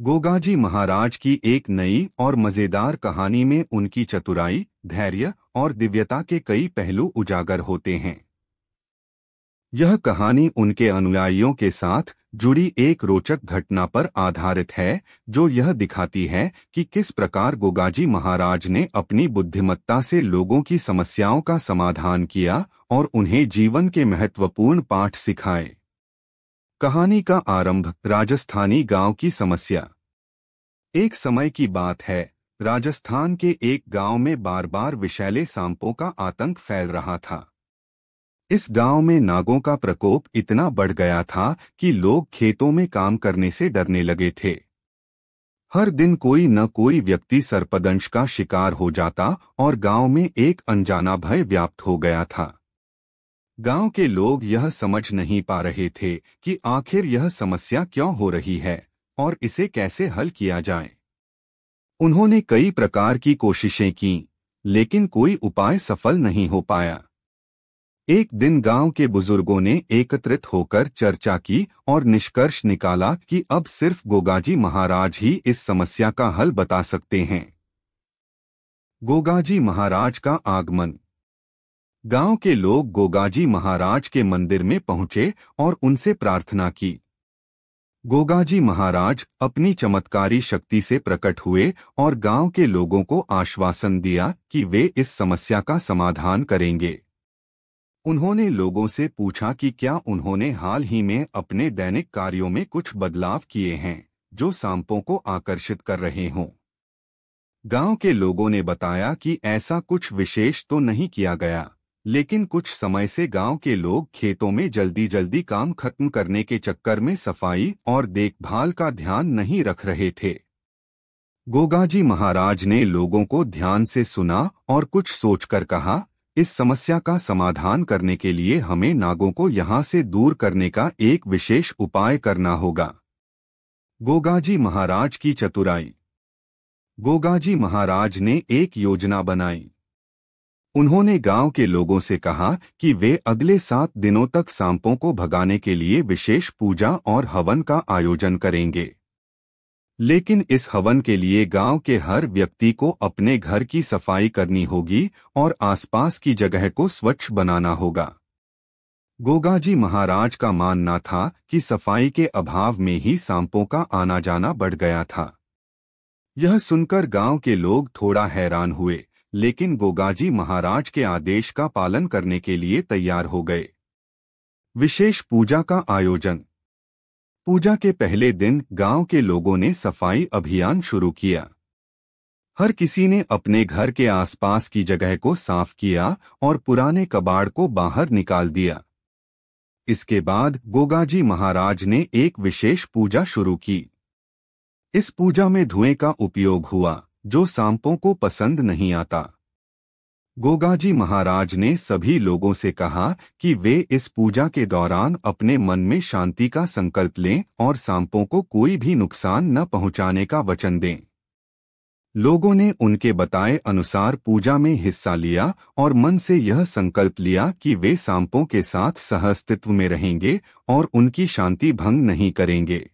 गोगाजी महाराज की एक नई और मजेदार कहानी में उनकी चतुराई, धैर्य और दिव्यता के कई पहलू उजागर होते हैं। यह कहानी उनके अनुयायियों के साथ जुड़ी एक रोचक घटना पर आधारित है, जो यह दिखाती है कि किस प्रकार गोगाजी महाराज ने अपनी बुद्धिमत्ता से लोगों की समस्याओं का समाधान किया और उन्हें जीवन के महत्वपूर्ण पाठ सिखाए। कहानी का आरंभ राजस्थानी गांव की समस्या। एक समय की बात है, राजस्थान के एक गांव में बार बार विषैले सांपों का आतंक फैल रहा था। इस गांव में नागों का प्रकोप इतना बढ़ गया था कि लोग खेतों में काम करने से डरने लगे थे। हर दिन कोई न कोई व्यक्ति सर्पदंश का शिकार हो जाता और गांव में एक अनजाना भय व्याप्त हो गया था। गांव के लोग यह समझ नहीं पा रहे थे कि आखिर यह समस्या क्यों हो रही है और इसे कैसे हल किया जाए। उन्होंने कई प्रकार की कोशिशें की, लेकिन कोई उपाय सफल नहीं हो पाया। एक दिन गांव के बुजुर्गों ने एकत्रित होकर चर्चा की और निष्कर्ष निकाला कि अब सिर्फ गोगाजी महाराज ही इस समस्या का हल बता सकते हैं। गोगाजी महाराज का आगमन। गांव के लोग गोगाजी महाराज के मंदिर में पहुंचे और उनसे प्रार्थना की। गोगाजी महाराज अपनी चमत्कारी शक्ति से प्रकट हुए और गांव के लोगों को आश्वासन दिया कि वे इस समस्या का समाधान करेंगे। उन्होंने लोगों से पूछा कि क्या उन्होंने हाल ही में अपने दैनिक कार्यों में कुछ बदलाव किए हैं जो सांपों को आकर्षित कर रहे हों। गांव के लोगों ने बताया कि ऐसा कुछ विशेष तो नहीं किया गया, लेकिन कुछ समय से गांव के लोग खेतों में जल्दी जल्दी काम खत्म करने के चक्कर में सफाई और देखभाल का ध्यान नहीं रख रहे थे। गोगाजी महाराज ने लोगों को ध्यान से सुना और कुछ सोचकर कहा, इस समस्या का समाधान करने के लिए हमें नागों को यहाँ से दूर करने का एक विशेष उपाय करना होगा। गोगाजी महाराज की चतुराई। गोगाजी महाराज ने एक योजना बनाई। उन्होंने गांव के लोगों से कहा कि वे अगले 7 दिनों तक सांपों को भगाने के लिए विशेष पूजा और हवन का आयोजन करेंगे। लेकिन इस हवन के लिए गांव के हर व्यक्ति को अपने घर की सफाई करनी होगी और आसपास की जगह को स्वच्छ बनाना होगा। गोगाजी महाराज का मानना था कि सफाई के अभाव में ही सांपों का आना जाना बढ़ गया था। यह सुनकर गांव के लोग थोड़ा हैरान हुए, लेकिन गोगाजी महाराज के आदेश का पालन करने के लिए तैयार हो गए। विशेष पूजा का आयोजन। पूजा के पहले दिन गांव के लोगों ने सफाई अभियान शुरू किया। हर किसी ने अपने घर के आसपास की जगह को साफ किया और पुराने कबाड़ को बाहर निकाल दिया। इसके बाद गोगाजी महाराज ने एक विशेष पूजा शुरू की। इस पूजा में धुएं का उपयोग हुआ, जो सांपों को पसंद नहीं आता। गोगाजी महाराज ने सभी लोगों से कहा कि वे इस पूजा के दौरान अपने मन में शांति का संकल्प लें और सांपों को कोई भी नुकसान न पहुंचाने का वचन दें। लोगों ने उनके बताए अनुसार पूजा में हिस्सा लिया और मन से यह संकल्प लिया कि वे सांपों के साथ सहअस्तित्व में रहेंगे और उनकी शांति भंग नहीं करेंगे।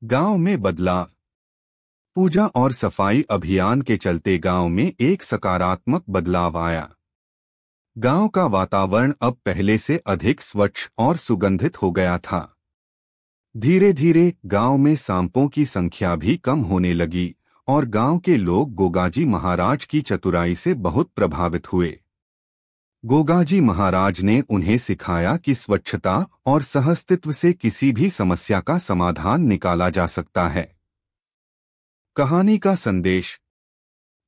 गांव में बदलाव। पूजा और सफाई अभियान के चलते गांव में एक सकारात्मक बदलाव आया। गांव का वातावरण अब पहले से अधिक स्वच्छ और सुगंधित हो गया था। धीरे धीरे गांव में सांपों की संख्या भी कम होने लगी और गांव के लोग गोगाजी महाराज की चतुराई से बहुत प्रभावित हुए। गोगाजी महाराज ने उन्हें सिखाया कि स्वच्छता और सहअस्तित्व से किसी भी समस्या का समाधान निकाला जा सकता है। कहानी का संदेश।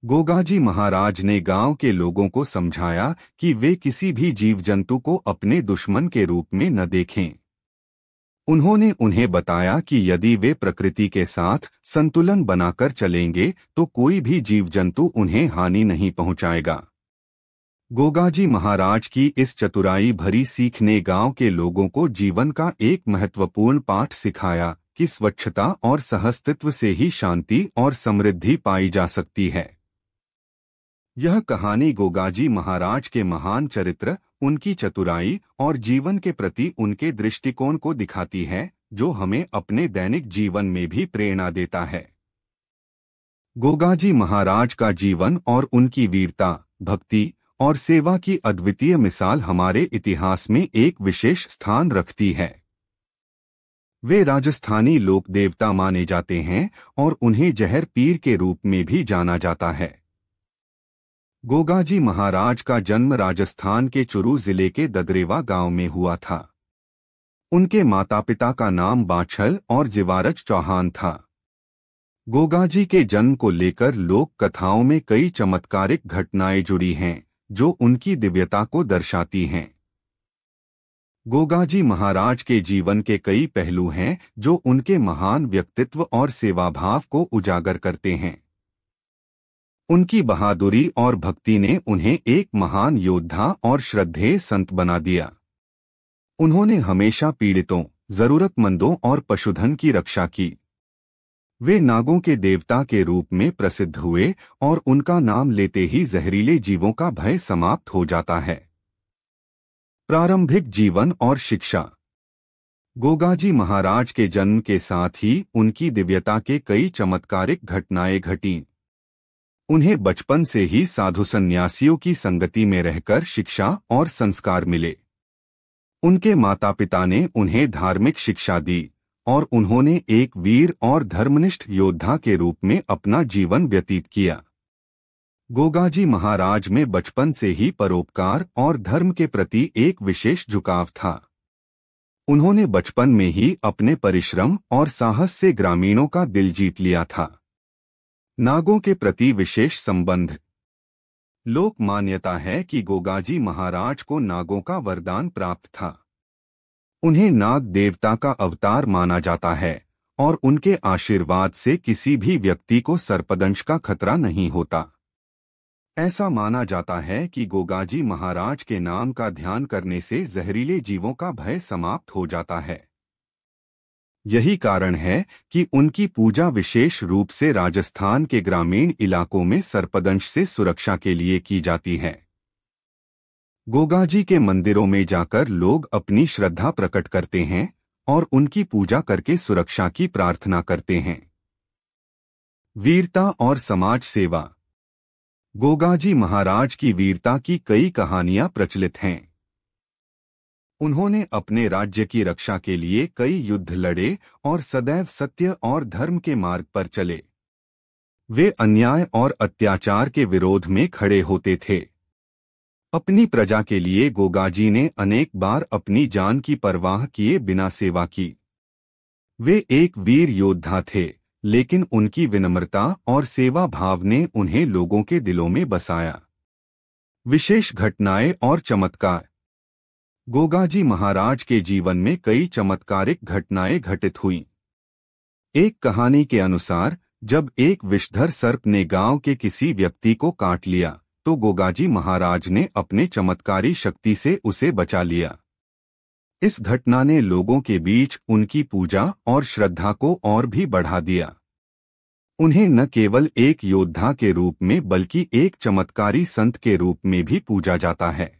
गोगाजी महाराज ने गांव के लोगों को समझाया कि वे किसी भी जीव जंतु को अपने दुश्मन के रूप में न देखें। उन्होंने उन्हें बताया कि यदि वे प्रकृति के साथ संतुलन बनाकर चलेंगे तो कोई भी जीव जंतु उन्हें हानि नहीं पहुंचाएगा। गोगाजी महाराज की इस चतुराई भरी सीख ने गांव के लोगों को जीवन का एक महत्वपूर्ण पाठ सिखाया कि स्वच्छता और सहअस्तित्व से ही शांति और समृद्धि पाई जा सकती है। यह कहानी गोगाजी महाराज के महान चरित्र, उनकी चतुराई और जीवन के प्रति उनके दृष्टिकोण को दिखाती है, जो हमें अपने दैनिक जीवन में भी प्रेरणा देता है। गोगाजी महाराज का जीवन और उनकी वीरता, भक्ति और सेवा की अद्वितीय मिसाल हमारे इतिहास में एक विशेष स्थान रखती है। वे राजस्थानी लोक देवता माने जाते हैं और उन्हें जहर पीर के रूप में भी जाना जाता है। गोगाजी महाराज का जन्म राजस्थान के चुरू जिले के ददरेवा गांव में हुआ था। उनके माता पिता का नाम बाछल और जिवारच चौहान था। गोगाजी के जन्म को लेकर लोक कथाओं में कई चमत्कारिक घटनाएं जुड़ी हैं, जो उनकी दिव्यता को दर्शाती हैं। गोगाजी महाराज के जीवन के कई पहलू हैं जो उनके महान व्यक्तित्व और सेवाभाव को उजागर करते हैं। उनकी बहादुरी और भक्ति ने उन्हें एक महान योद्धा और श्रद्धेय संत बना दिया। उन्होंने हमेशा पीड़ितों, जरूरतमंदों और पशुधन की रक्षा की। वे नागों के देवता के रूप में प्रसिद्ध हुए और उनका नाम लेते ही जहरीले जीवों का भय समाप्त हो जाता है। प्रारंभिक जीवन और शिक्षा। गोगाजी महाराज के जन्म के साथ ही उनकी दिव्यता के कई चमत्कारिक घटनाएं घटीं। उन्हें बचपन से ही साधु सन्यासियों की संगति में रहकर शिक्षा और संस्कार मिले। उनके माता पिता ने उन्हें धार्मिक शिक्षा दी और उन्होंने एक वीर और धर्मनिष्ठ योद्धा के रूप में अपना जीवन व्यतीत किया। गोगाजी महाराज में बचपन से ही परोपकार और धर्म के प्रति एक विशेष झुकाव था। उन्होंने बचपन में ही अपने परिश्रम और साहस से ग्रामीणों का दिल जीत लिया था। नागों के प्रति विशेष संबंध। लोक मान्यता है कि गोगाजी महाराज को नागों का वरदान प्राप्त था। उन्हें नाग देवता का अवतार माना जाता है और उनके आशीर्वाद से किसी भी व्यक्ति को सर्पदंश का खतरा नहीं होता। ऐसा माना जाता है कि गोगाजी महाराज के नाम का ध्यान करने से जहरीले जीवों का भय समाप्त हो जाता है। यही कारण है कि उनकी पूजा विशेष रूप से राजस्थान के ग्रामीण इलाकों में सर्पदंश से सुरक्षा के लिए की जाती है। गोगाजी के मंदिरों में जाकर लोग अपनी श्रद्धा प्रकट करते हैं और उनकी पूजा करके सुरक्षा की प्रार्थना करते हैं। वीरता और समाज सेवा। गोगाजी महाराज की वीरता की कई कहानियां प्रचलित हैं। उन्होंने अपने राज्य की रक्षा के लिए कई युद्ध लड़े और सदैव सत्य और धर्म के मार्ग पर चले। वे अन्याय और अत्याचार के विरोध में खड़े होते थे। अपनी प्रजा के लिए गोगाजी ने अनेक बार अपनी जान की परवाह किए बिना सेवा की। वे एक वीर योद्धा थे, लेकिन उनकी विनम्रता और सेवा भाव ने उन्हें लोगों के दिलों में बसाया। विशेष घटनाएं और चमत्कार। गोगाजी महाराज के जीवन में कई चमत्कारिक घटनाएं घटित हुईं। एक कहानी के अनुसार जब एक विषधर सर्प ने गांव के किसी व्यक्ति को काट लिया तो गोगाजी महाराज ने अपने चमत्कारी शक्ति से उसे बचा लिया। इस घटना ने लोगों के बीच उनकी पूजा और श्रद्धा को और भी बढ़ा दिया। उन्हें न केवल एक योद्धा के रूप में बल्कि एक चमत्कारी संत के रूप में भी पूजा जाता है।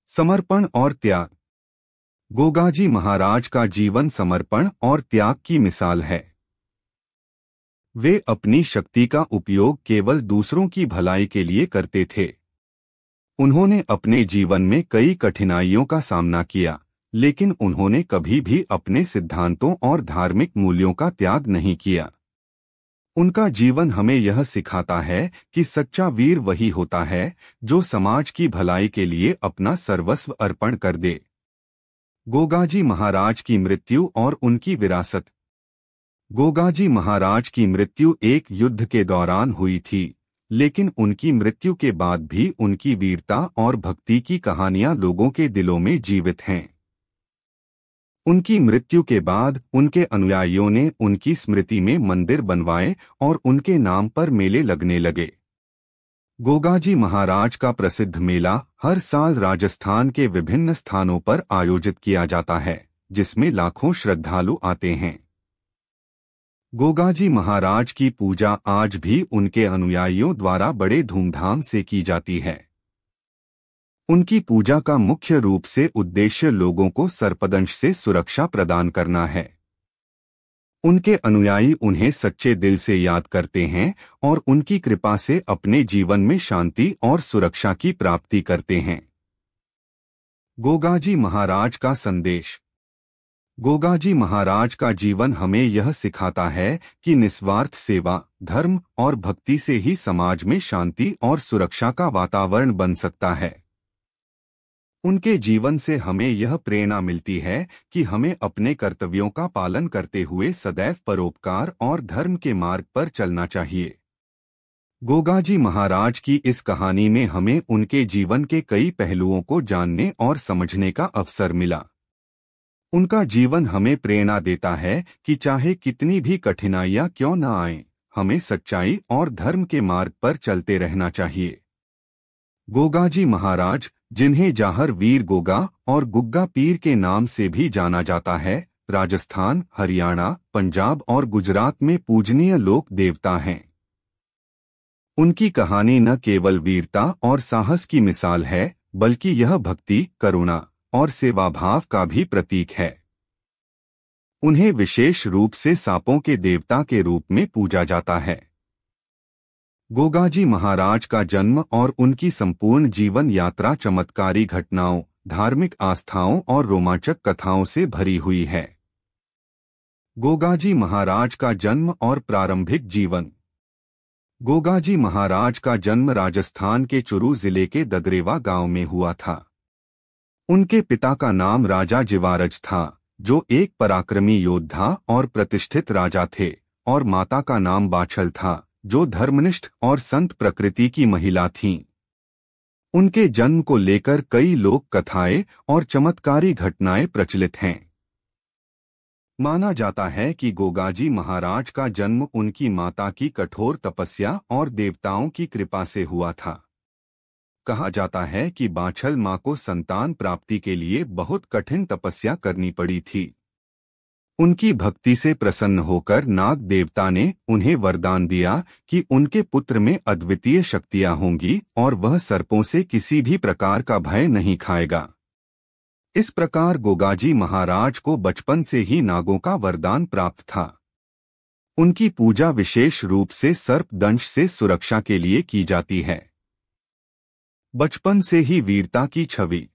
समर्पण और त्याग। गोगाजी महाराज का जीवन समर्पण और त्याग की मिसाल है। वे अपनी शक्ति का उपयोग केवल दूसरों की भलाई के लिए करते थे। उन्होंने अपने जीवन में कई कठिनाइयों का सामना किया, लेकिन उन्होंने कभी भी अपने सिद्धांतों और धार्मिक मूल्यों का त्याग नहीं किया। उनका जीवन हमें यह सिखाता है कि सच्चा वीर वही होता है जो समाज की भलाई के लिए अपना सर्वस्व अर्पण कर दे। गोगाजी महाराज की मृत्यु और उनकी विरासत। गोगाजी महाराज की मृत्यु एक युद्ध के दौरान हुई थी, लेकिन उनकी मृत्यु के बाद भी उनकी वीरता और भक्ति की कहानियां लोगों के दिलों में जीवित हैं। उनकी मृत्यु के बाद उनके अनुयायियों ने उनकी स्मृति में मंदिर बनवाए और उनके नाम पर मेले लगने लगे। गोगाजी महाराज का प्रसिद्ध मेला हर साल राजस्थान के विभिन्न स्थानों पर आयोजित किया जाता है, जिसमें लाखों श्रद्धालु आते हैं। गोगाजी महाराज की पूजा आज भी उनके अनुयायियों द्वारा बड़े धूमधाम से की जाती है। उनकी पूजा का मुख्य रूप से उद्देश्य लोगों को सर्पदंश से सुरक्षा प्रदान करना है। उनके अनुयायी उन्हें सच्चे दिल से याद करते हैं और उनकी कृपा से अपने जीवन में शांति और सुरक्षा की प्राप्ति करते हैं। गोगाजी महाराज का संदेश। गोगाजी महाराज का जीवन हमें यह सिखाता है कि निस्वार्थ सेवा, धर्म और भक्ति से ही समाज में शांति और सुरक्षा का वातावरण बन सकता है। उनके जीवन से हमें यह प्रेरणा मिलती है कि हमें अपने कर्तव्यों का पालन करते हुए सदैव परोपकार और धर्म के मार्ग पर चलना चाहिए। गोगाजी महाराज की इस कहानी में हमें उनके जीवन के कई पहलुओं को जानने और समझने का अवसर मिला। उनका जीवन हमें प्रेरणा देता है कि चाहे कितनी भी कठिनाइयां क्यों न आएं, हमें सच्चाई और धर्म के मार्ग पर चलते रहना चाहिए। गोगाजी महाराज, जिन्हें जाहर वीर गोगा और गुग्गा पीर के नाम से भी जाना जाता है, राजस्थान, हरियाणा, पंजाब और गुजरात में पूजनीय लोक देवता हैं। उनकी कहानी न केवल वीरता और साहस की मिसाल है, बल्कि यह भक्ति, करुणा और सेवाभाव का भी प्रतीक है। उन्हें विशेष रूप से सांपों के देवता के रूप में पूजा जाता है। गोगाजी महाराज का जन्म और उनकी संपूर्ण जीवन यात्रा चमत्कारी घटनाओं, धार्मिक आस्थाओं और रोमांचक कथाओं से भरी हुई है। गोगाजी महाराज का जन्म और प्रारंभिक जीवन। गोगाजी महाराज का जन्म राजस्थान के चुरू जिले के ददरेवा गांव में हुआ था। उनके पिता का नाम राजा जिवारज था, जो एक पराक्रमी योद्धा और प्रतिष्ठित राजा थे, और माता का नाम बाछल था, जो धर्मनिष्ठ और संत प्रकृति की महिला थीं। उनके जन्म को लेकर कई लोक कथाएं और चमत्कारी घटनाएं प्रचलित हैं। माना जाता है कि गोगाजी महाराज का जन्म उनकी माता की कठोर तपस्या और देवताओं की कृपा से हुआ था। कहा जाता है कि बाछल मां को संतान प्राप्ति के लिए बहुत कठिन तपस्या करनी पड़ी थी। उनकी भक्ति से प्रसन्न होकर नाग देवता ने उन्हें वरदान दिया कि उनके पुत्र में अद्वितीय शक्तियां होंगी और वह सर्पों से किसी भी प्रकार का भय नहीं खाएगा। इस प्रकार गोगाजी महाराज को बचपन से ही नागों का वरदान प्राप्त था। उनकी पूजा विशेष रूप से सर्प दंश से सुरक्षा के लिए की जाती है। बचपन से ही वीरता की छवि।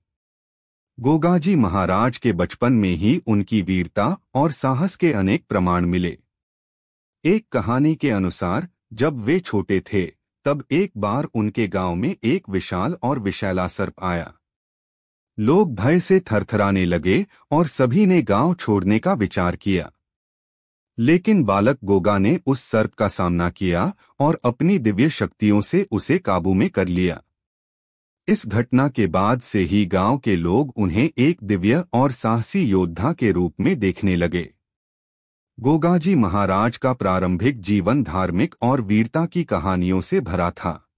गोगाजी महाराज के बचपन में ही उनकी वीरता और साहस के अनेक प्रमाण मिले। एक कहानी के अनुसार जब वे छोटे थे, तब एक बार उनके गांव में एक विशाल और विषैला सर्प आया। लोग भय से थरथराने लगे और सभी ने गांव छोड़ने का विचार किया। लेकिन बालक गोगा ने उस सर्प का सामना किया और अपनी दिव्य शक्तियों से उसे काबू में कर लिया। इस घटना के बाद से ही गांव के लोग उन्हें एक दिव्य और साहसी योद्धा के रूप में देखने लगे। गोगाजी महाराज का प्रारंभिक जीवन धार्मिक और वीरता की कहानियों से भरा था।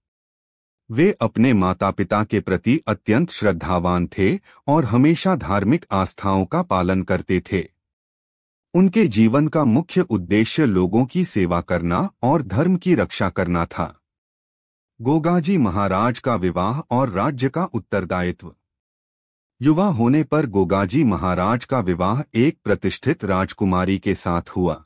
वे अपने माता पिता के प्रति अत्यंत श्रद्धावान थे और हमेशा धार्मिक आस्थाओं का पालन करते थे। उनके जीवन का मुख्य उद्देश्य लोगों की सेवा करना और धर्म की रक्षा करना था। गोगाजी महाराज का विवाह और राज्य का उत्तरदायित्व। युवा होने पर गोगाजी महाराज का विवाह एक प्रतिष्ठित राजकुमारी के साथ हुआ।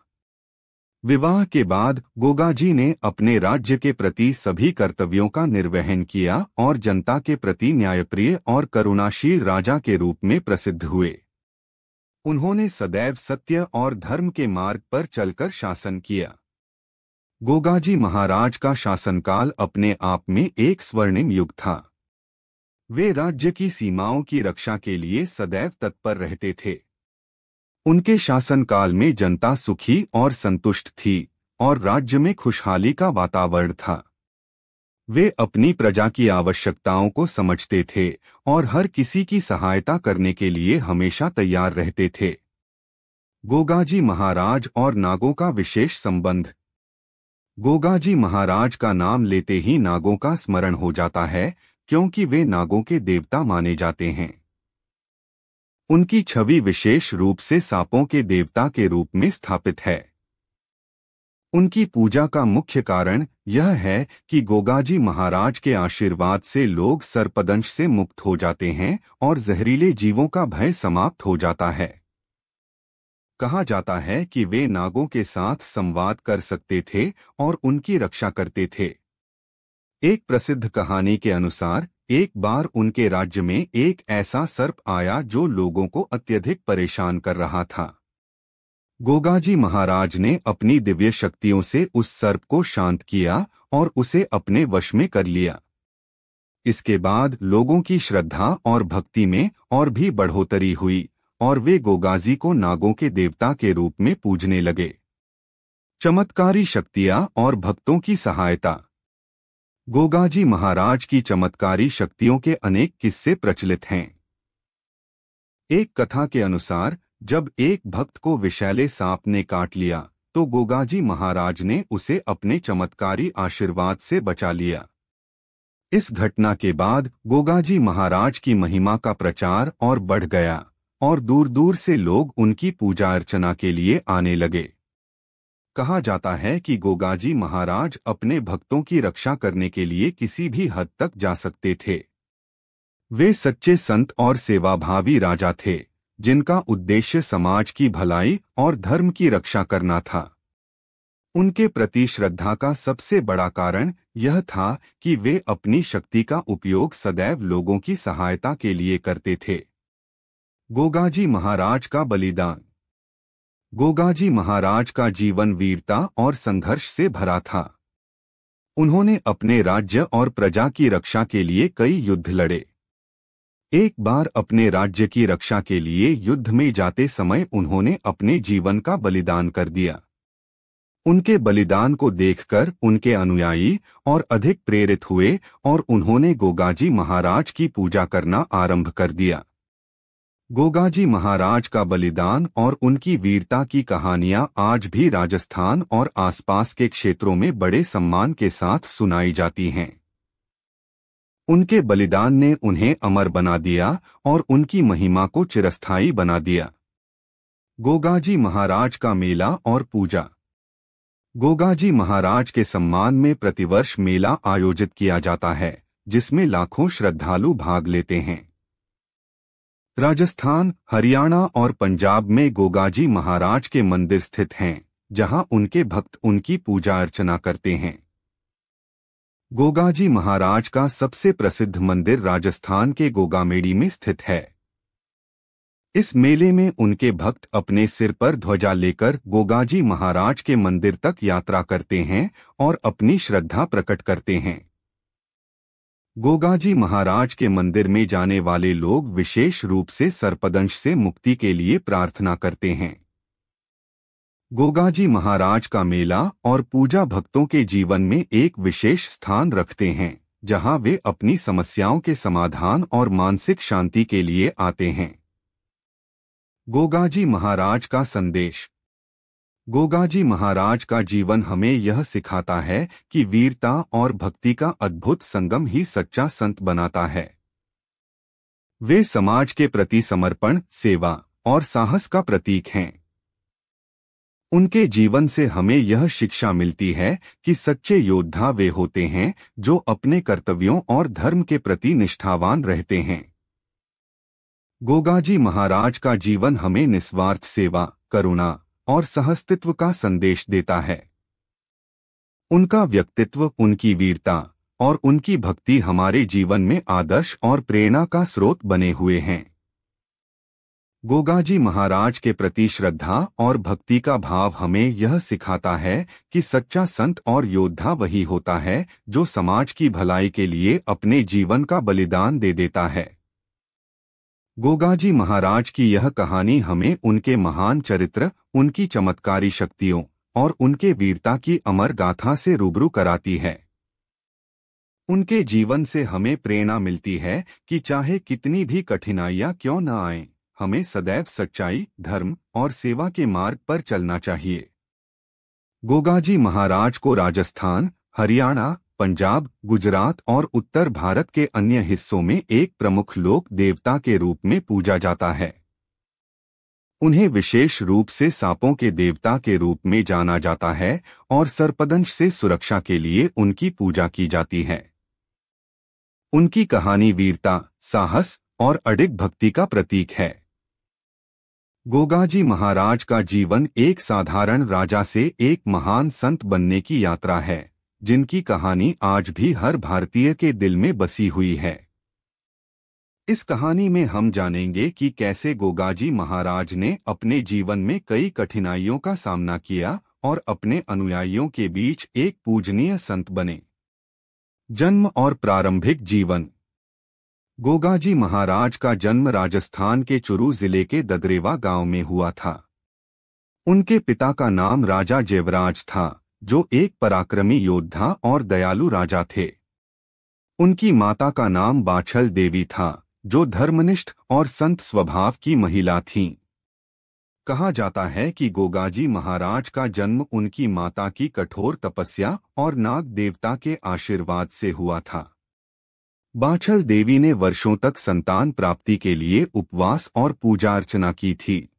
विवाह के बाद गोगाजी ने अपने राज्य के प्रति सभी कर्तव्यों का निर्वहन किया और जनता के प्रति न्यायप्रिय और करुणाशील राजा के रूप में प्रसिद्ध हुए। उन्होंने सदैव सत्य और धर्म के मार्ग पर चलकर शासन किया। गोगाजी महाराज का शासनकाल अपने आप में एक स्वर्णिम युग था। वे राज्य की सीमाओं की रक्षा के लिए सदैव तत्पर रहते थे। उनके शासनकाल में जनता सुखी और संतुष्ट थी और राज्य में खुशहाली का वातावरण था। वे अपनी प्रजा की आवश्यकताओं को समझते थे और हर किसी की सहायता करने के लिए हमेशा तैयार रहते थे। गोगाजी महाराज और नागों का विशेष संबंध। गोगाजी महाराज का नाम लेते ही नागों का स्मरण हो जाता है, क्योंकि वे नागों के देवता माने जाते हैं। उनकी छवि विशेष रूप से सांपों के देवता के रूप में स्थापित है। उनकी पूजा का मुख्य कारण यह है कि गोगाजी महाराज के आशीर्वाद से लोग सर्पदंश से मुक्त हो जाते हैं और जहरीले जीवों का भय समाप्त हो जाता है। कहा जाता है कि वे नागों के साथ संवाद कर सकते थे और उनकी रक्षा करते थे। एक प्रसिद्ध कहानी के अनुसार एक बार उनके राज्य में एक ऐसा सर्प आया जो लोगों को अत्यधिक परेशान कर रहा था। गोगाजी महाराज ने अपनी दिव्य शक्तियों से उस सर्प को शांत किया और उसे अपने वश में कर लिया। इसके बाद लोगों की श्रद्धा और भक्ति में और भी बढ़ोतरी हुई और वे गोगाजी को नागों के देवता के रूप में पूजने लगे। चमत्कारी शक्तियां और भक्तों की सहायता। गोगाजी महाराज की चमत्कारी शक्तियों के अनेक किस्से प्रचलित हैं। एक कथा के अनुसार जब एक भक्त को विषैले सांप ने काट लिया तो गोगाजी महाराज ने उसे अपने चमत्कारी आशीर्वाद से बचा लिया। इस घटना के बाद गोगाजी महाराज की महिमा का प्रचार और बढ़ गया और दूर दूर से लोग उनकी पूजा अर्चना के लिए आने लगे। कहा जाता है कि गोगाजी महाराज अपने भक्तों की रक्षा करने के लिए किसी भी हद तक जा सकते थे। वे सच्चे संत और सेवाभावी राजा थे जिनका उद्देश्य समाज की भलाई और धर्म की रक्षा करना था। उनके प्रति श्रद्धा का सबसे बड़ा कारण यह था कि वे अपनी शक्ति का उपयोग सदैव लोगों की सहायता के लिए करते थे। गोगाजी महाराज का बलिदान। गोगाजी महाराज का जीवन वीरता और संघर्ष से भरा था। उन्होंने अपने राज्य और प्रजा की रक्षा के लिए कई युद्ध लड़े। एक बार अपने राज्य की रक्षा के लिए युद्ध में जाते समय उन्होंने अपने जीवन का बलिदान कर दिया। उनके बलिदान को देखकर उनके अनुयायी और अधिक प्रेरित हुए और उन्होंने गोगाजी महाराज की पूजा करना आरंभ कर दिया। गोगाजी महाराज का बलिदान और उनकी वीरता की कहानियां आज भी राजस्थान और आसपास के क्षेत्रों में बड़े सम्मान के साथ सुनाई जाती हैं। उनके बलिदान ने उन्हें अमर बना दिया और उनकी महिमा को चिरस्थायी बना दिया। गोगाजी महाराज का मेला और पूजा। गोगाजी महाराज के सम्मान में प्रतिवर्ष मेला आयोजित किया जाता है जिसमें लाखों श्रद्धालु भाग लेते हैं। राजस्थान, हरियाणा और पंजाब में गोगाजी महाराज के मंदिर स्थित हैं जहां उनके भक्त उनकी पूजा अर्चना करते हैं। गोगाजी महाराज का सबसे प्रसिद्ध मंदिर राजस्थान के गोगामेड़ी में स्थित है। इस मेले में उनके भक्त अपने सिर पर ध्वजा लेकर गोगाजी महाराज के मंदिर तक यात्रा करते हैं और अपनी श्रद्धा प्रकट करते हैं। गोगाजी महाराज के मंदिर में जाने वाले लोग विशेष रूप से सर्पदंश से मुक्ति के लिए प्रार्थना करते हैं। गोगाजी महाराज का मेला और पूजा भक्तों के जीवन में एक विशेष स्थान रखते हैं जहां वे अपनी समस्याओं के समाधान और मानसिक शांति के लिए आते हैं। गोगाजी महाराज का संदेश। गोगाजी महाराज का जीवन हमें यह सिखाता है कि वीरता और भक्ति का अद्भुत संगम ही सच्चा संत बनाता है। वे समाज के प्रति समर्पण, सेवा और साहस का प्रतीक हैं। उनके जीवन से हमें यह शिक्षा मिलती है कि सच्चे योद्धा वे होते हैं जो अपने कर्तव्यों और धर्म के प्रति निष्ठावान रहते हैं। गोगाजी महाराज का जीवन हमें निस्वार्थ सेवा, करुणा और सहअस्तित्व का संदेश देता है। उनका व्यक्तित्व, उनकी वीरता और उनकी भक्ति हमारे जीवन में आदर्श और प्रेरणा का स्रोत बने हुए हैं। गोगाजी महाराज के प्रति श्रद्धा और भक्ति का भाव हमें यह सिखाता है कि सच्चा संत और योद्धा वही होता है जो समाज की भलाई के लिए अपने जीवन का बलिदान दे देता है। गोगाजी महाराज की यह कहानी हमें उनके महान चरित्र, उनकी चमत्कारी शक्तियों और उनके वीरता की अमर गाथा से रूबरू कराती है। उनके जीवन से हमें प्रेरणा मिलती है कि चाहे कितनी भी कठिनाइयां क्यों न आएं, हमें सदैव सच्चाई, धर्म और सेवा के मार्ग पर चलना चाहिए। गोगाजी महाराज को राजस्थान, हरियाणा, पंजाब, गुजरात और उत्तर भारत के अन्य हिस्सों में एक प्रमुख लोक देवता के रूप में पूजा जाता है। उन्हें विशेष रूप से सांपों के देवता के रूप में जाना जाता है और सर्पदंश से सुरक्षा के लिए उनकी पूजा की जाती है। उनकी कहानी वीरता, साहस और अडिग भक्ति का प्रतीक है। गोगाजी महाराज का जीवन एक साधारण राजा से एक महान संत बनने की यात्रा है, जिनकी कहानी आज भी हर भारतीय के दिल में बसी हुई है। इस कहानी में हम जानेंगे कि कैसे गोगाजी महाराज ने अपने जीवन में कई कठिनाइयों का सामना किया और अपने अनुयायियों के बीच एक पूजनीय संत बने। जन्म और प्रारंभिक जीवन। गोगाजी महाराज का जन्म राजस्थान के चुरू जिले के ददरेवा गांव में हुआ था। उनके पिता का नाम राजा जयवराज था, जो एक पराक्रमी योद्धा और दयालु राजा थे। उनकी माता का नाम बाछल देवी था, जो धर्मनिष्ठ और संत स्वभाव की महिला थीं। कहा जाता है कि गोगाजी महाराज का जन्म उनकी माता की कठोर तपस्या और नाग देवता के आशीर्वाद से हुआ था। बाछल देवी ने वर्षों तक संतान प्राप्ति के लिए उपवास और पूजा अर्चना की थी।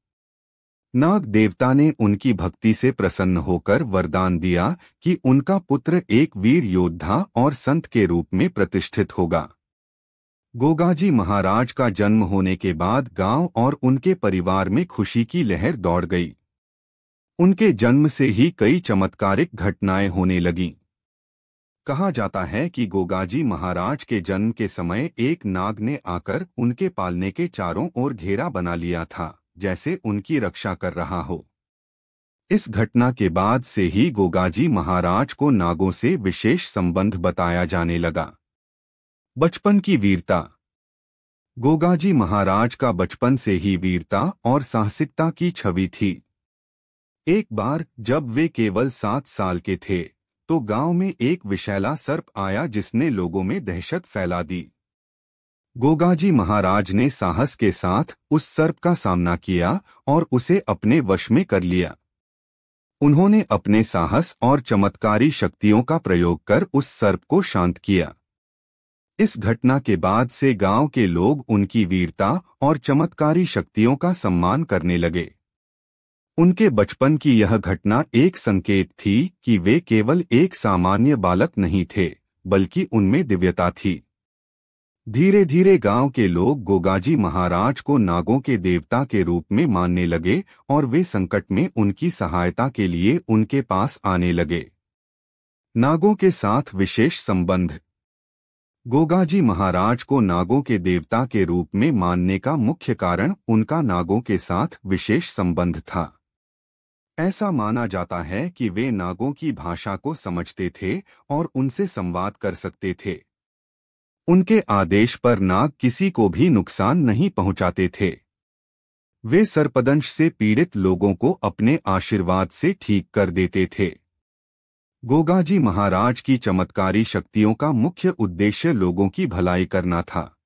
नाग देवता ने उनकी भक्ति से प्रसन्न होकर वरदान दिया कि उनका पुत्र एक वीर योद्धा और संत के रूप में प्रतिष्ठित होगा। गोगाजी महाराज का जन्म होने के बाद गांव और उनके परिवार में खुशी की लहर दौड़ गई। उनके जन्म से ही कई चमत्कारिक घटनाएं होने लगीं। कहा जाता है कि गोगाजी महाराज के जन्म के समय एक नाग ने आकर उनके पालने के चारों ओर घेरा बना लिया था, जैसे उनकी रक्षा कर रहा हो। इस घटना के बाद से ही गोगाजी महाराज को नागों से विशेष संबंध बताया जाने लगा। बचपन की वीरता। गोगाजी महाराज का बचपन से ही वीरता और साहसिकता की छवि थी। एक बार जब वे केवल 7 साल के थे, तो गांव में एक विषैला सर्प आया जिसने लोगों में दहशत फैला दी। गोगाजी महाराज ने साहस के साथ उस सर्प का सामना किया और उसे अपने वश में कर लिया। उन्होंने अपने साहस और चमत्कारी शक्तियों का प्रयोग कर उस सर्प को शांत किया। इस घटना के बाद से गांव के लोग उनकी वीरता और चमत्कारी शक्तियों का सम्मान करने लगे। उनके बचपन की यह घटना एक संकेत थी कि वे केवल एक सामान्य बालक नहीं थे, बल्कि उनमें दिव्यता थी। धीरे धीरे गांव के लोग गोगाजी महाराज को नागों के देवता के रूप में मानने लगे और वे संकट में उनकी सहायता के लिए उनके पास आने लगे। नागों के साथ विशेष संबंध। गोगाजी महाराज को नागों के देवता के रूप में मानने का मुख्य कारण उनका नागों के साथ विशेष संबंध था। ऐसा माना जाता है कि वे नागों की भाषा को समझते थे और उनसे संवाद कर सकते थे। उनके आदेश पर नाग किसी को भी नुकसान नहीं पहुंचाते थे। वे सर्पदंश से पीड़ित लोगों को अपने आशीर्वाद से ठीक कर देते थे। गोगाजी महाराज की चमत्कारी शक्तियों का मुख्य उद्देश्य लोगों की भलाई करना था।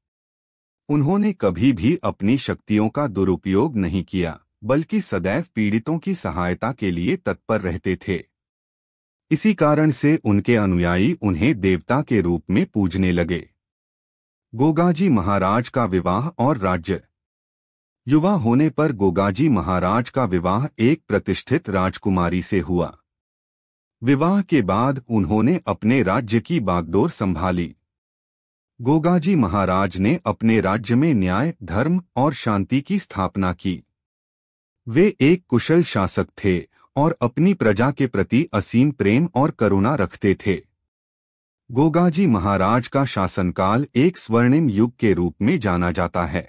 उन्होंने कभी भी अपनी शक्तियों का दुरुपयोग नहीं किया, बल्कि सदैव पीड़ितों की सहायता के लिए तत्पर रहते थे। इसी कारण से उनके अनुयायी उन्हें देवता के रूप में पूजने लगे। गोगाजी महाराज का विवाह और राज्य। युवा होने पर गोगाजी महाराज का विवाह एक प्रतिष्ठित राजकुमारी से हुआ। विवाह के बाद उन्होंने अपने राज्य की बागडोर संभाली। गोगाजी महाराज ने अपने राज्य में न्याय, धर्म और शांति की स्थापना की। वे एक कुशल शासक थे और अपनी प्रजा के प्रति असीम प्रेम और करुणा रखते थे। गोगाजी महाराज का शासनकाल एक स्वर्णिम युग के रूप में जाना जाता है।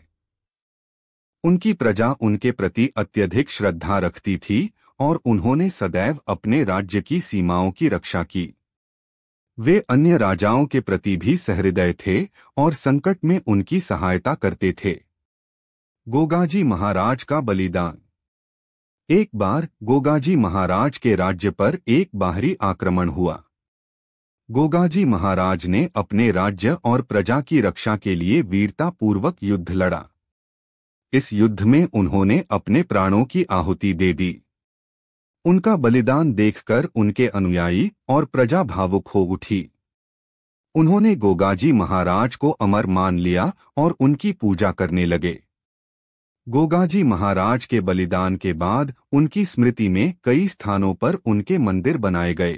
उनकी प्रजा उनके प्रति अत्यधिक श्रद्धा रखती थी और उन्होंने सदैव अपने राज्य की सीमाओं की रक्षा की। वे अन्य राजाओं के प्रति भी सहृदय थे और संकट में उनकी सहायता करते थे। गोगाजी महाराज का बलिदान। एक बार गोगाजी महाराज के राज्य पर एक बाहरी आक्रमण हुआ। गोगाजी महाराज ने अपने राज्य और प्रजा की रक्षा के लिए वीरतापूर्वक युद्ध लड़ा। इस युद्ध में उन्होंने अपने प्राणों की आहुति दे दी। उनका बलिदान देखकर उनके अनुयायी और प्रजा भावुक हो उठी। उन्होंने गोगाजी महाराज को अमर मान लिया और उनकी पूजा करने लगे। गोगाजी महाराज के बलिदान के बाद उनकी स्मृति में कई स्थानों पर उनके मंदिर बनाए गए।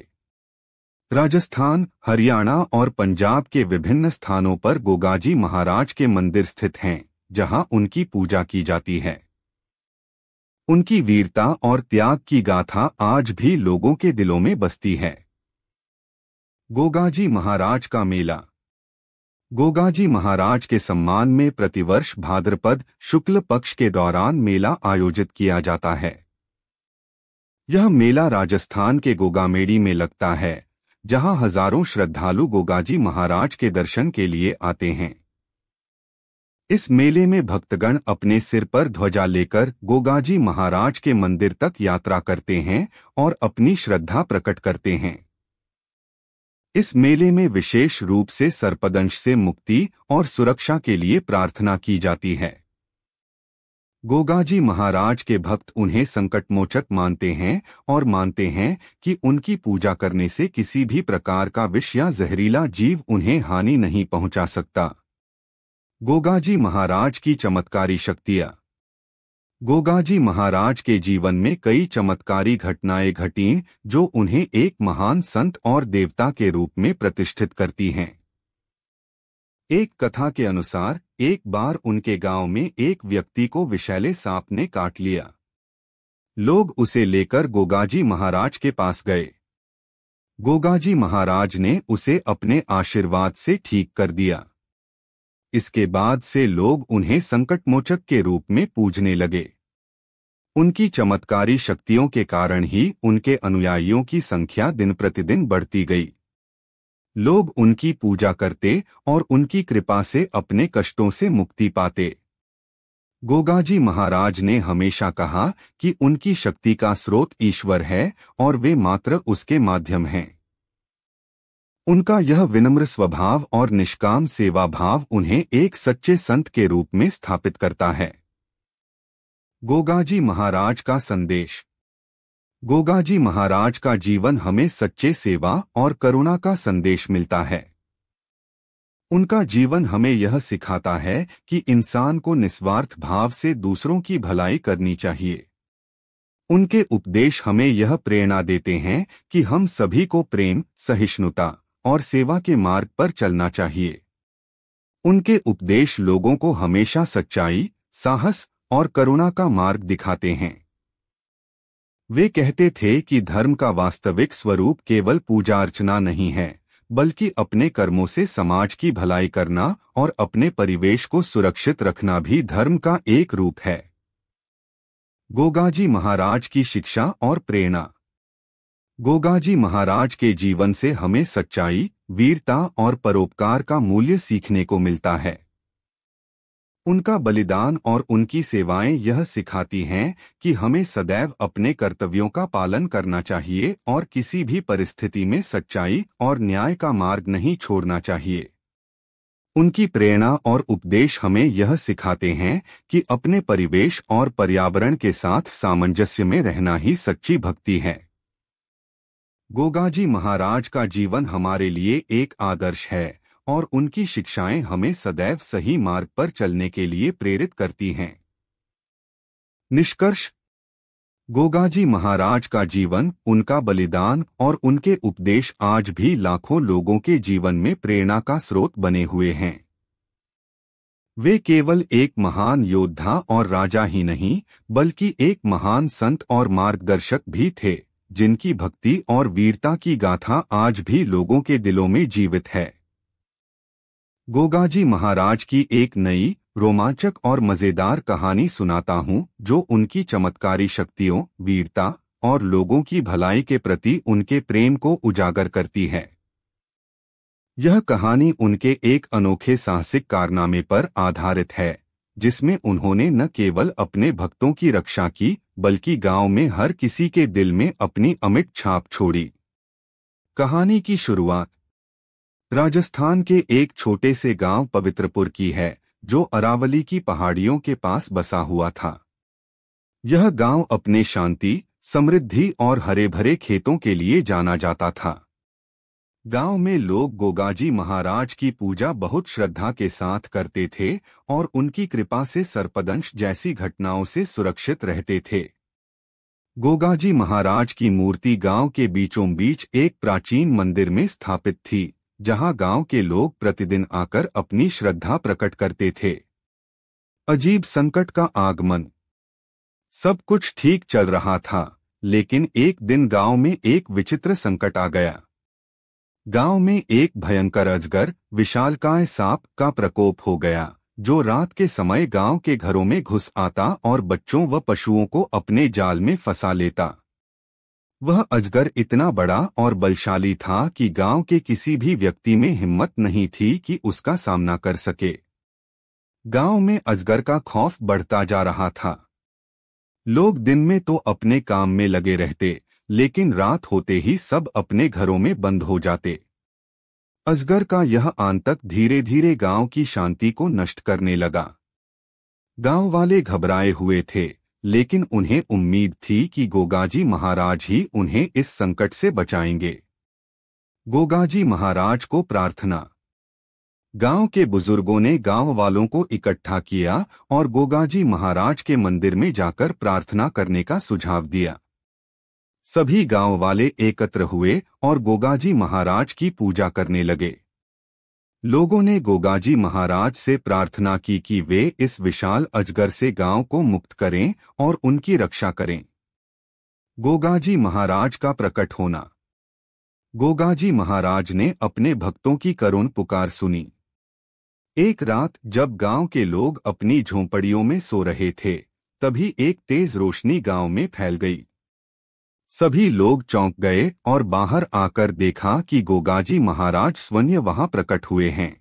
राजस्थान, हरियाणा और पंजाब के विभिन्न स्थानों पर गोगाजी महाराज के मंदिर स्थित हैं, जहां उनकी पूजा की जाती है। उनकी वीरता और त्याग की गाथा आज भी लोगों के दिलों में बसती है। गोगाजी महाराज का मेला। गोगाजी महाराज के सम्मान में प्रतिवर्ष भाद्रपद शुक्ल पक्ष के दौरान मेला आयोजित किया जाता है। यह मेला राजस्थान के गोगामेड़ी में लगता है, जहां हजारों श्रद्धालु गोगाजी महाराज के दर्शन के लिए आते हैं। इस मेले में भक्तगण अपने सिर पर ध्वजा लेकर गोगाजी महाराज के मंदिर तक यात्रा करते हैं और अपनी श्रद्धा प्रकट करते हैं। इस मेले में विशेष रूप से सर्पदंश से मुक्ति और सुरक्षा के लिए प्रार्थना की जाती है। गोगाजी महाराज के भक्त उन्हें संकटमोचक मानते हैं और मानते हैं कि उनकी पूजा करने से किसी भी प्रकार का विष या जहरीला जीव उन्हें हानि नहीं पहुंचा सकता। गोगाजी महाराज की चमत्कारी शक्तियाँ। गोगाजी महाराज के जीवन में कई चमत्कारी घटनाएं घटीं जो उन्हें एक महान संत और देवता के रूप में प्रतिष्ठित करती हैं। एक कथा के अनुसार एक बार उनके गांव में एक व्यक्ति को विषैले सांप ने काट लिया। लोग उसे लेकर गोगाजी महाराज के पास गए। गोगाजी महाराज ने उसे अपने आशीर्वाद से ठीक कर दिया। इसके बाद से लोग उन्हें संकटमोचक के रूप में पूजने लगे। उनकी चमत्कारी शक्तियों के कारण ही उनके अनुयायियों की संख्या दिन प्रतिदिन बढ़ती गई। लोग उनकी पूजा करते और उनकी कृपा से अपने कष्टों से मुक्ति पाते। गोगाजी महाराज ने हमेशा कहा कि उनकी शक्ति का स्रोत ईश्वर है और वे मात्र उसके माध्यम हैं। उनका यह विनम्र स्वभाव और निष्काम सेवा भाव उन्हें एक सच्चे संत के रूप में स्थापित करता है। गोगाजी महाराज का संदेश। गोगाजी महाराज का जीवन हमें सच्चे सेवा और करुणा का संदेश मिलता है। उनका जीवन हमें यह सिखाता है कि इंसान को निस्वार्थ भाव से दूसरों की भलाई करनी चाहिए। उनके उपदेश हमें यह प्रेरणा देते हैं कि हम सभी को प्रेम, सहिष्णुता और सेवा के मार्ग पर चलना चाहिए। उनके उपदेश लोगों को हमेशा सच्चाई, साहस और करुणा का मार्ग दिखाते हैं। वे कहते थे कि धर्म का वास्तविक स्वरूप केवल पूजा अर्चना नहीं है, बल्कि अपने कर्मों से समाज की भलाई करना और अपने परिवेश को सुरक्षित रखना भी धर्म का एक रूप है। गोगाजी महाराज की शिक्षा और प्रेरणा। गोगाजी महाराज के जीवन से हमें सच्चाई, वीरता और परोपकार का मूल्य सीखने को मिलता है। उनका बलिदान और उनकी सेवाएं यह सिखाती हैं कि हमें सदैव अपने कर्तव्यों का पालन करना चाहिए और किसी भी परिस्थिति में सच्चाई और न्याय का मार्ग नहीं छोड़ना चाहिए। उनकी प्रेरणा और उपदेश हमें यह सिखाते हैं कि अपने परिवेश और पर्यावरण के साथ सामंजस्य में रहना ही सच्ची भक्ति है। गोगाजी महाराज का जीवन हमारे लिए एक आदर्श है और उनकी शिक्षाएं हमें सदैव सही मार्ग पर चलने के लिए प्रेरित करती हैं। निष्कर्ष। गोगाजी महाराज का जीवन, उनका बलिदान और उनके उपदेश आज भी लाखों लोगों के जीवन में प्रेरणा का स्रोत बने हुए हैं। वे केवल एक महान योद्धा और राजा ही नहीं, बल्कि एक महान संत और मार्गदर्शक भी थे, जिनकी भक्ति और वीरता की गाथा आज भी लोगों के दिलों में जीवित है। गोगाजी महाराज की एक नई, रोमांचक और मजेदार कहानी सुनाता हूँ, जो उनकी चमत्कारी शक्तियों, वीरता और लोगों की भलाई के प्रति उनके प्रेम को उजागर करती है। यह कहानी उनके एक अनोखे साहसिक कारनामे पर आधारित है, जिसमें उन्होंने न केवल अपने भक्तों की रक्षा की, बल्कि गांव में हर किसी के दिल में अपनी अमिट छाप छोड़ी। कहानी की शुरुआत राजस्थान के एक छोटे से गांव पवित्रपुर की है, जो अरावली की पहाड़ियों के पास बसा हुआ था। यह गांव अपने शांति, समृद्धि और हरे भरे खेतों के लिए जाना जाता था। गांव में लोग गोगाजी महाराज की पूजा बहुत श्रद्धा के साथ करते थे और उनकी कृपा से सर्पदंश जैसी घटनाओं से सुरक्षित रहते थे। गोगाजी महाराज की मूर्ति गांव के बीचों बीच एक प्राचीन मंदिर में स्थापित थी, जहां गांव के लोग प्रतिदिन आकर अपनी श्रद्धा प्रकट करते थे। अजीब संकट का आगमन। सब कुछ ठीक चल रहा था, लेकिन एक दिन गांव में एक विचित्र संकट आ गया। गांव में एक भयंकर अजगर, विशालकाय सांप का प्रकोप हो गया, जो रात के समय गांव के घरों में घुस आता और बच्चों व पशुओं को अपने जाल में फंसा लेता। वह अजगर इतना बड़ा और बलशाली था कि गांव के किसी भी व्यक्ति में हिम्मत नहीं थी कि उसका सामना कर सके। गांव में अजगर का खौफ बढ़ता जा रहा था। लोग दिन में तो अपने काम में लगे रहते, लेकिन रात होते ही सब अपने घरों में बंद हो जाते। अजगर का यह आतंक धीरे धीरे गांव की शांति को नष्ट करने लगा। गांव वाले घबराए हुए थे, लेकिन उन्हें उम्मीद थी कि गोगाजी महाराज ही उन्हें इस संकट से बचाएंगे। गोगाजी महाराज को प्रार्थना। गांव के बुजुर्गों ने गांव वालों को इकट्ठा किया और गोगाजी महाराज के मंदिर में जाकर प्रार्थना करने का सुझाव दिया। सभी गांव वाले एकत्र हुए और गोगाजी महाराज की पूजा करने लगे। लोगों ने गोगाजी महाराज से प्रार्थना की कि वे इस विशाल अजगर से गांव को मुक्त करें और उनकी रक्षा करें। गोगाजी महाराज का प्रकट होना। गोगाजी महाराज ने अपने भक्तों की करुण पुकार सुनी। एक रात जब गांव के लोग अपनी झोंपड़ियों में सो रहे थे, तभी एक तेज रोशनी गांव में फैल गई। सभी लोग चौंक गए और बाहर आकर देखा कि गोगाजी महाराज स्वयं वहां प्रकट हुए हैं।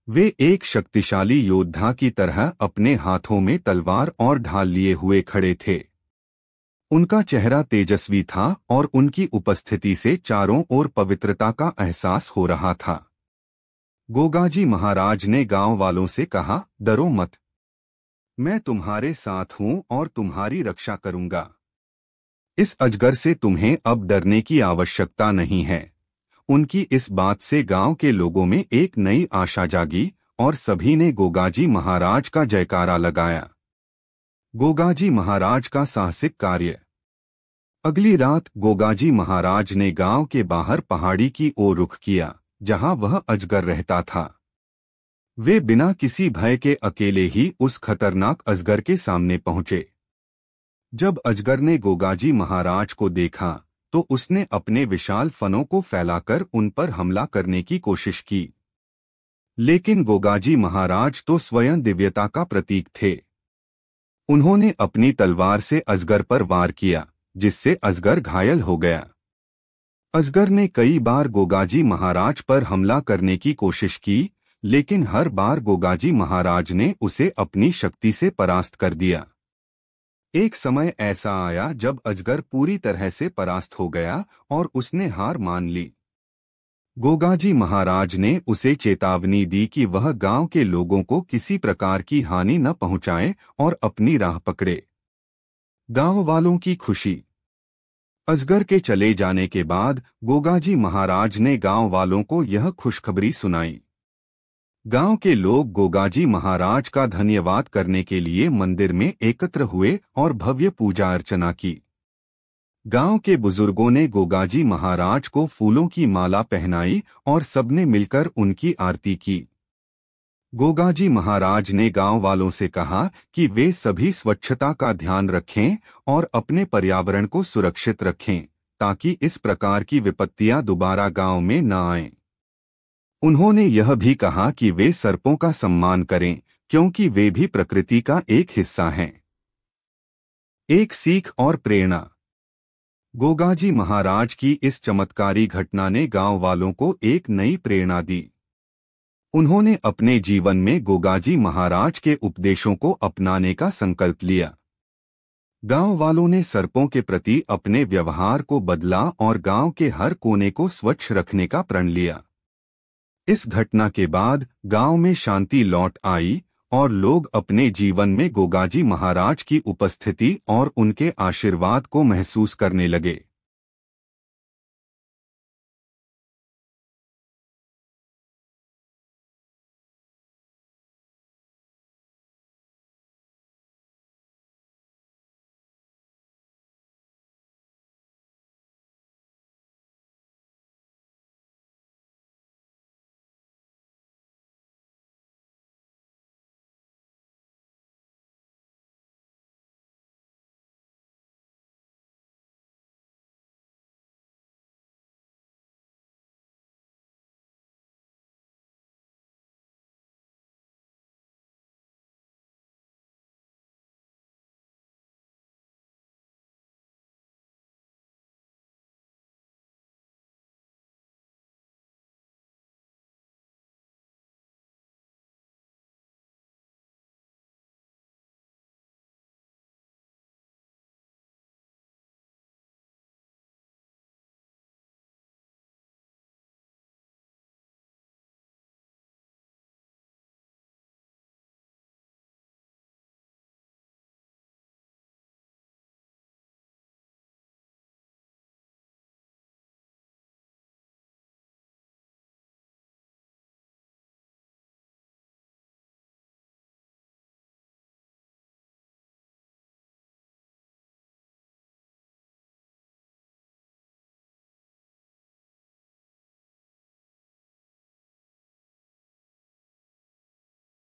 वे एक शक्तिशाली योद्धा की तरह अपने हाथों में तलवार और ढाल लिए हुए खड़े थे। उनका चेहरा तेजस्वी था और उनकी उपस्थिति से चारों ओर पवित्रता का एहसास हो रहा था। गोगाजी महाराज ने गांव वालों से कहा, डरो मत, मैं तुम्हारे साथ हूं और तुम्हारी रक्षा करूंगा। इस अजगर से तुम्हें अब डरने की आवश्यकता नहीं है। उनकी इस बात से गांव के लोगों में एक नई आशा जागी और सभी ने गोगाजी महाराज का जयकारा लगाया। गोगाजी महाराज का साहसिक कार्य। अगली रात गोगाजी महाराज ने गांव के बाहर पहाड़ी की ओर रुख किया, जहां वह अजगर रहता था। वे बिना किसी भय के अकेले ही उस खतरनाक अजगर के सामने पहुंचे। जब अजगर ने गोगाजी महाराज को देखा तो उसने अपने विशाल फनों को फैलाकर उन पर हमला करने की कोशिश की, लेकिन गोगाजी महाराज तो स्वयं दिव्यता का प्रतीक थे। उन्होंने अपनी तलवार से अजगर पर वार किया, जिससे अजगर घायल हो गया। अजगर ने कई बार गोगाजी महाराज पर हमला करने की कोशिश की, लेकिन हर बार गोगाजी महाराज ने उसे अपनी शक्ति से परास्त कर दिया। एक समय ऐसा आया जब अजगर पूरी तरह से परास्त हो गया और उसने हार मान ली। गोगाजी महाराज ने उसे चेतावनी दी कि वह गांव के लोगों को किसी प्रकार की हानि न पहुंचाए और अपनी राह पकड़े। गांव वालों की खुशी। अजगर के चले जाने के बाद गोगाजी महाराज ने गांव वालों को यह खुशखबरी सुनाई। गांव के लोग गोगाजी महाराज का धन्यवाद करने के लिए मंदिर में एकत्र हुए और भव्य पूजा अर्चना की। गांव के बुजुर्गों ने गोगाजी महाराज को फूलों की माला पहनाई और सबने मिलकर उनकी आरती की। गोगाजी महाराज ने गांव वालों से कहा कि वे सभी स्वच्छता का ध्यान रखें और अपने पर्यावरण को सुरक्षित रखें, ताकि इस प्रकार की विपत्तियां दोबारा गांव में न आएं। उन्होंने यह भी कहा कि वे सर्पों का सम्मान करें, क्योंकि वे भी प्रकृति का एक हिस्सा हैं। एक सीख और प्रेरणा। गोगाजी महाराज की इस चमत्कारी घटना ने गांव वालों को एक नई प्रेरणा दी। उन्होंने अपने जीवन में गोगाजी महाराज के उपदेशों को अपनाने का संकल्प लिया। गांव वालों ने सर्पों के प्रति अपने व्यवहार को बदला और गांव के हर कोने को स्वच्छ रखने का प्रण लिया। इस घटना के बाद गांव में शांति लौट आई और लोग अपने जीवन में गोगाजी महाराज की उपस्थिति और उनके आशीर्वाद को महसूस करने लगे।